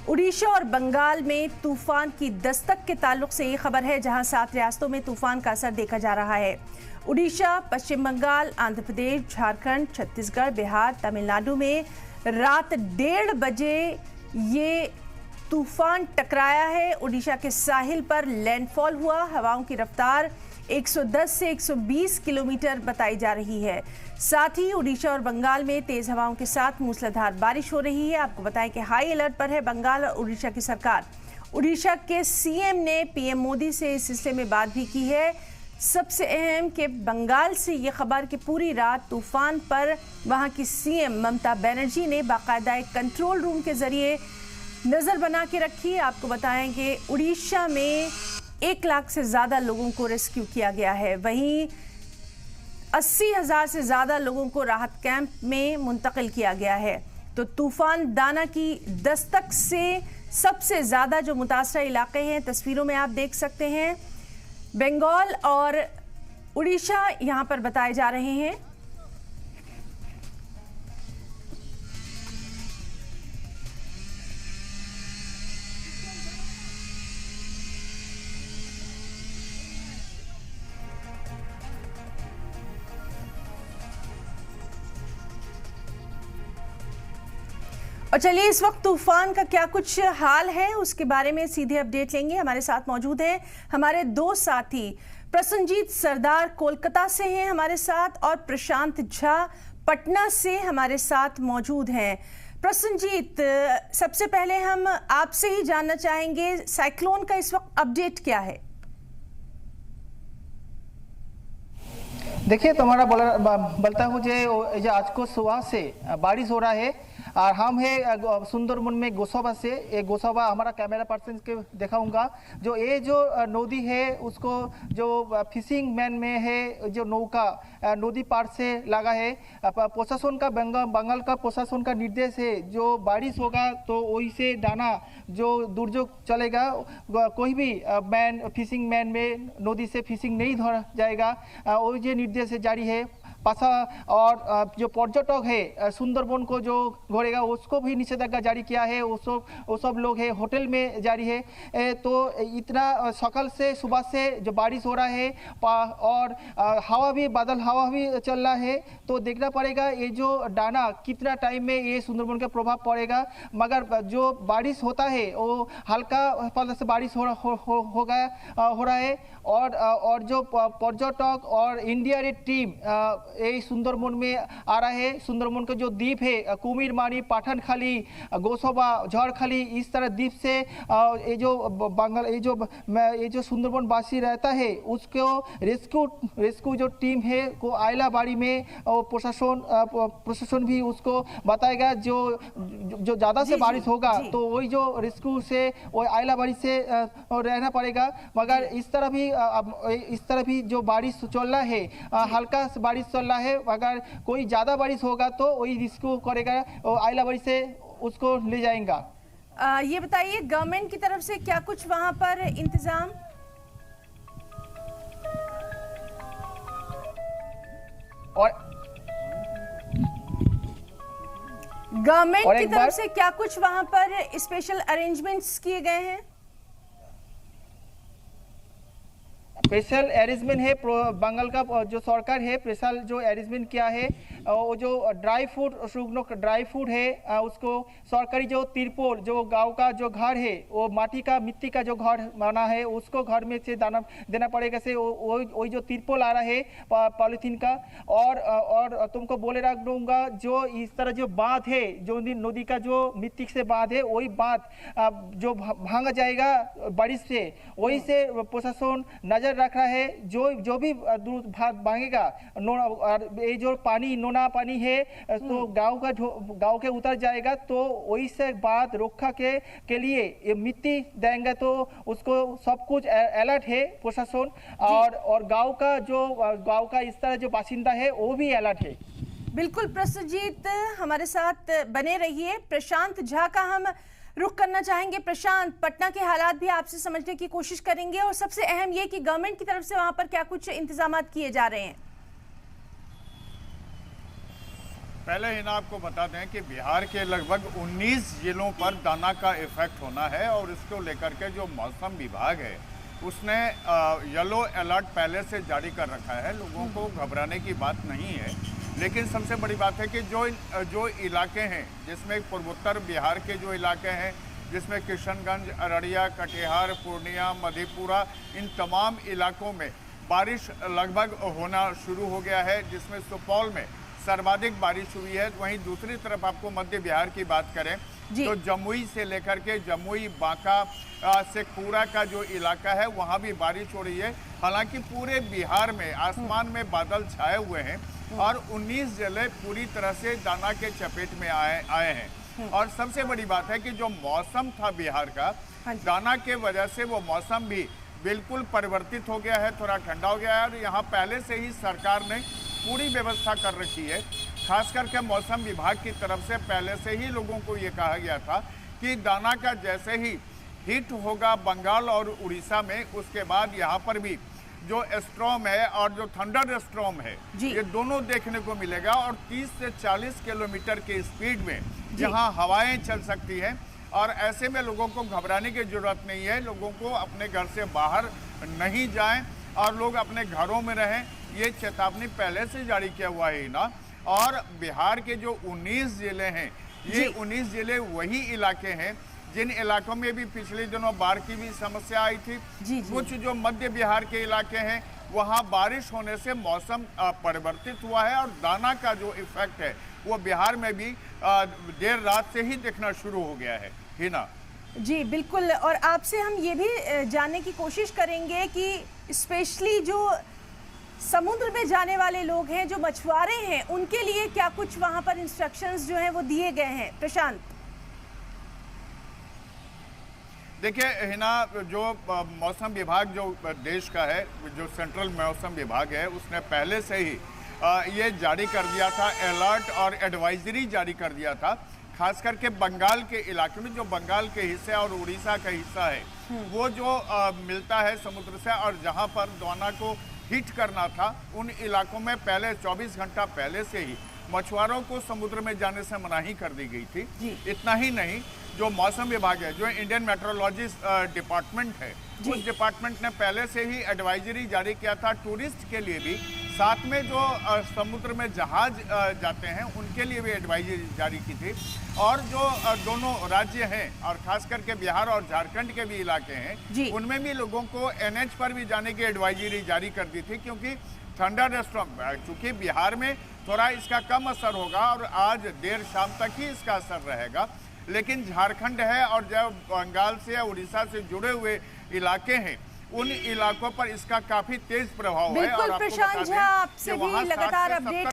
उड़ीसा और बंगाल में तूफान की दस्तक के ताल्लुक से ये खबर है, जहां 7 रियासतों में तूफान का असर देखा जा रहा है। उड़ीसा, पश्चिम बंगाल, आंध्र प्रदेश, झारखंड, छत्तीसगढ़, बिहार, तमिलनाडु में रात 1:30 बजे ये तूफान टकराया है। उड़ीसा के साहिल पर लैंडफॉल हुआ। हवाओं की रफ्तार 110 से 120 किलोमीटर बताई जा रही है। साथ ही उड़ीसा और बंगाल में तेज हवाओं के साथ मूसलाधार बारिश हो रही है। आपको बताएं कि हाई अलर्ट पर है बंगाल और उड़ीसा की सरकार। उड़ीसा के सीएम ने पीएम मोदी से इस सिलसिले में बात भी की है। सबसे अहम कि बंगाल से ये खबर कि पूरी रात तूफान पर वहां की सीएम ममता बनर्जी ने बाकायदा एक कंट्रोल रूम के जरिए नजर बना के रखी। आपको बताएं कि उड़ीसा में 1 लाख से ज्यादा लोगों को रेस्क्यू किया गया है। वहीं 80,000 से ज्यादा लोगों को राहत कैंप में मुंतकिल किया गया है। तो तूफान दाना की दस्तक से सबसे ज्यादा जो मुतासर इलाके हैं, तस्वीरों में आप देख सकते हैं, बंगाल और उड़ीसा यहां पर बताए जा रहे हैं। और चलिए इस वक्त तूफान का क्या कुछ हाल है उसके बारे में सीधे अपडेट लेंगे। हमारे साथ मौजूद हैं हमारे 2 साथी। प्रसन्नजीत सरदार कोलकाता से हैं हमारे साथ, और प्रशांत झा पटना से हमारे साथ मौजूद हैं। प्रसन्नजीत, सबसे पहले हम आपसे ही जानना चाहेंगे साइक्लोन का इस वक्त अपडेट क्या है? देखिए, तुम्हारा बोलता हूँ जो आज को सुबह से बारिश हो रहा है, और हम है सुंदरबन में गोसाबा से। एक गोसाबा हमारा कैमरा पर्सन के दिखाऊंगा। जो ये जो नदी है उसको जो फिशिंग मैन में है, जो नौका नदी पार से लगा है। प्रशासन का बंगाल का प्रशासन का निर्देश है, जो बारिश होगा तो वही से दाना जो दुर्योग चलेगा, कोई भी मैन फिशिंग मैन में नदी से फिशिंग नहीं धरा जाएगा, वही जो निर्देश जारी है। पासा और जो पर्यटक है सुंदरबन को जो घोरेगा उसको भी निषेधाज्ञा जारी किया है। वो सब लोग है होटल में जारी है। तो इतना सकाल से सुबह से जो बारिश हो रहा है, और हवा भी बादल हवा भी चल रहा है। तो देखना पड़ेगा ये जो दाना कितना टाइम में ये सुंदरबन का प्रभाव पड़ेगा। मगर जो बारिश होता है वो हल्का फल से बारिश हो रहा है। और जो पर्यटक और इंडिया री टीम ये सुंदरबन में आ रहा है। सुंदरबन का जो द्वीप है कुमिरमारी, पाठनखाली, गोसाबा, झड़खाली, इस तरह द्वीप से ये जो सुंदरबन वासी रहता है उसको रेस्क्यू जो टीम है को आइलाबाड़ी में प्रशासन भी उसको बताएगा। जो ज़्यादा से बारिश होगा तो वही जो रेस्क्यू से वो आइलाबाड़ी से रहना पड़ेगा। मगर इस तरह भी जो बारिश चल रहा है, हल्का बारिश चल रहा है। अगर कोई ज़्यादा बारिश होगा तो वही रिस्क्यू करेगा और आइलाबाड़ी से उसको ले जाएगा। ये बताइए गवर्नमेंट की तरफ से क्या कुछ वहां पर इंतजाम? और गवर्नमेंट की तरफ से क्या कुछ वहां पर स्पेशल अरेंजमेंट्स किए गए हैं? स्पेशल अरेंजमेंट है बंगाल का जो सरकार है, स्पेशल जो अरेंजमेंट किया है। वो जो ड्राई फूड है उसको सरकारी जो तिरपोल जो गांव का जो घर है वो मिट्टी का जो घर बना है उसको घर में से दाना देना पड़ेगा। से वही जो तिरपोल आ रहा है पॉलीथीन का। और तुमको बोले रख दूंगा, जो इस तरह जो बांध है, जो नदी का जो मिट्टी से बांध है, वही बांध जो भांगा जाएगा बारिश से, वही से प्रशासन नजर रख रहा है। जो भी भागेगा, ये जो नोना पानी है तो गांव के उतर जाएगा। तो वही से बात रक्षा के लिए ये मिट्टी देंगे। तो उसको सब कुछ अलर्ट है प्रशासन। और गांव का इस तरह जो बासिंदा है वो भी अलर्ट है। बिल्कुल प्रसन्नजीत, हमारे साथ बने रहिए। प्रशांत झा का हम रुख करना चाहेंगे। प्रशांत, पटना के हालात भी आपसे समझने की कोशिश करेंगे, और सबसे अहम ये कि गवर्नमेंट की तरफ से वहां पर क्या कुछ इंतजाम किए जा रहे हैं? पहले ही ना आपको बता दें कि बिहार के लगभग 19 जिलों पर दाना का इफेक्ट होना है और इसको लेकर के जो मौसम विभाग है उसने येलो अलर्ट पहले से जारी कर रखा है। लोगों को घबराने की बात नहीं है, लेकिन सबसे बड़ी बात है कि जो इलाके हैं जिसमें पूर्वोत्तर बिहार के जो इलाके हैं, जिसमें किशनगंज, अररिया, कटिहार, पूर्णिया, मधेपुरा, इन तमाम इलाकों में बारिश लगभग होना शुरू हो गया है, जिसमें सुपौल में सर्वाधिक बारिश हुई है। वहीं दूसरी तरफ आपको मध्य बिहार की बात करें तो जमुई से लेकर के जमुई, बांका, शेखपुरा का जो इलाका है वहां भी बारिश हो रही है। हालांकि पूरे बिहार में आसमान में बादल छाए हुए हैं और 19 जिले पूरी तरह से दाना के चपेट में आए हैं। और सबसे बड़ी बात है कि जो मौसम था बिहार का, दाना के वजह से वो मौसम भी बिल्कुल परिवर्तित हो गया है, थोड़ा ठंडा हो गया है। और यहाँ पहले से ही सरकार ने पूरी व्यवस्था कर रखी है। खास करके मौसम विभाग की तरफ से पहले से ही लोगों को ये कहा गया था कि दाना का जैसे ही हिट होगा बंगाल और उड़ीसा में, उसके बाद यहाँ पर भी जो स्ट्रॉम है और जो थंडर स्ट्रॉम है, ये दोनों देखने को मिलेगा। और 30 से 40 किलोमीटर की स्पीड में यहाँ हवाएं चल सकती हैं। और ऐसे में लोगों को घबराने की जरूरत नहीं है। लोगों को अपने घर से बाहर नहीं जाएं और लोग अपने घरों में रहें। ये चेतावनी पहले से जारी किया हुआ है ना। और बिहार के जो 19 जिले हैं, ये 19 जिले वही इलाके हैं जिन इलाकों में भी पिछले दिनों बाढ़ की भी समस्या आई थी। कुछ जो मध्य बिहार के इलाके हैं वहाँ बारिश होने से मौसम परिवर्तित हुआ है और दाना का जो इफेक्ट है वो बिहार में भी देर रात से ही दिखना शुरू हो गया है हिना। जी बिल्कुल। और आपसे हम ये भी जानने की कोशिश करेंगे कि स्पेशली जो समुद्र में जाने वाले लोग हैं, जो मछुआरे हैं, उनके लिए क्या कुछ वहां पर इंस्ट्रक्शंस जो हैं वो दिए गए हैं। प्रशांत, देखिए हिना, जो मौसम विभाग जो देश का है, जो सेंट्रल मौसम विभाग है, उसने पहले से ही ये जारी कर दिया था, अलर्ट और एडवाइजरी जारी कर दिया था। खास करके बंगाल के इलाके में, जो बंगाल के हिस्से और उड़ीसा का हिस्सा है, वो जो मिलता है समुद्र से और जहां पर दाना को हिट करना था, उन इलाकों में पहले 24 घंटा पहले से ही मछुआरों को समुद्र में जाने से मनाही कर दी गई थी। इतना ही नहीं, जो मौसम विभाग है, जो इंडियन मेट्रोलॉजी डिपार्टमेंट है, उस डिपार्टमेंट ने पहले से ही एडवाइजरी जारी किया था टूरिस्ट के लिए भी। साथ में जो समुद्र में जहाज जाते हैं उनके लिए भी एडवाइजरी जारी की थी। और जो दोनों राज्य हैं और खास करके बिहार और झारखंड के भी इलाके हैं, उनमें भी लोगों को NH पर भी जाने की एडवाइजरी जारी कर दी थी। क्योंकि थंडर स्टॉर्म, चूंकि बिहार में थोड़ा इसका कम असर होगा और आज देर शाम तक ही इसका असर रहेगा, लेकिन झारखंड है और जो बंगाल से या उड़ीसा से जुड़े हुए इलाके हैं, उन इलाकों पर इसका काफी तेज प्रभाव है। बिल्कुल प्रशांत झा, आपसे भी लगातार अपडेट